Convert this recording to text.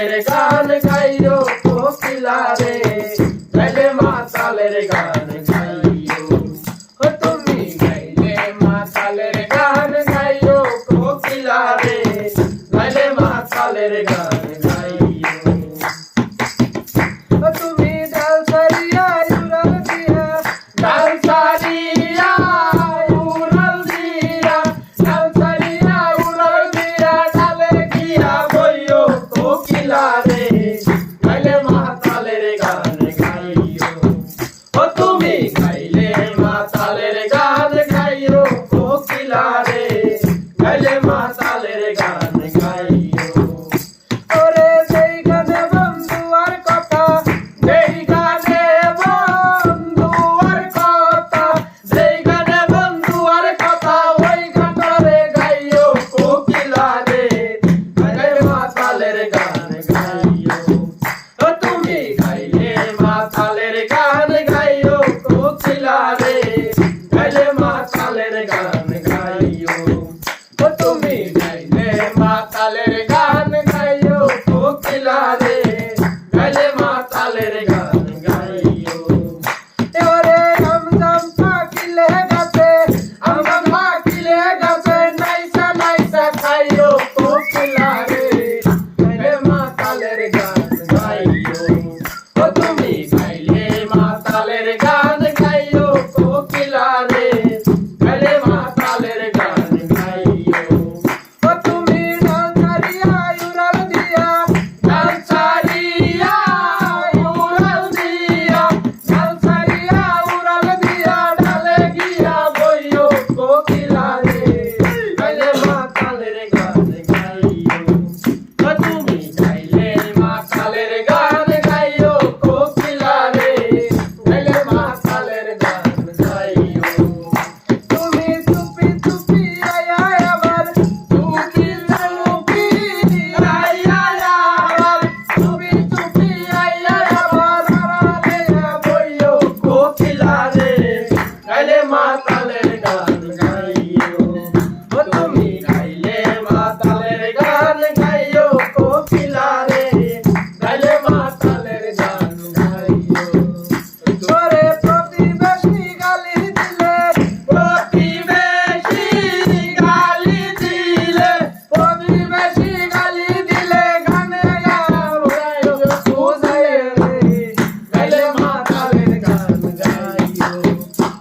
মাতালের গান গাইও কোকিলা রে, গাইলে মাতালের গান গাইও। ও তুমি গাইলে মাতালের গান গাইও কোকিলা রে, গাইলে মাতালের গান গাইও। ও তুমি ডাল ছাড়িয়া উড়াল দিয়া, ডাল ছাড়িয়া উড়াল দিয়া, ডাল ছাড়িয়া উড়াল দিয়া, ডালে গিয়া বইও কোকিলা রে, গাইলে মাতালের গান গাইও। ও তুমি গাইলে মাতালের গান গাইও কোকিলা রে, গাইলে মাতালের গান গাইও। ওরে সেই গানে বন্ধু আর কথা, সেই গানে বন্ধু আর কথা, সেই গানে বন্ধু আর কথা, ওই গানটারে গাইও কোকিলা রে, গাইলে মাতালের গান গাইও। ও তুমি গাইলে মাতালের গান গাইও কোকিলা রে, গাইলে মাতালের গান গাইও। ও তুমি গাইলে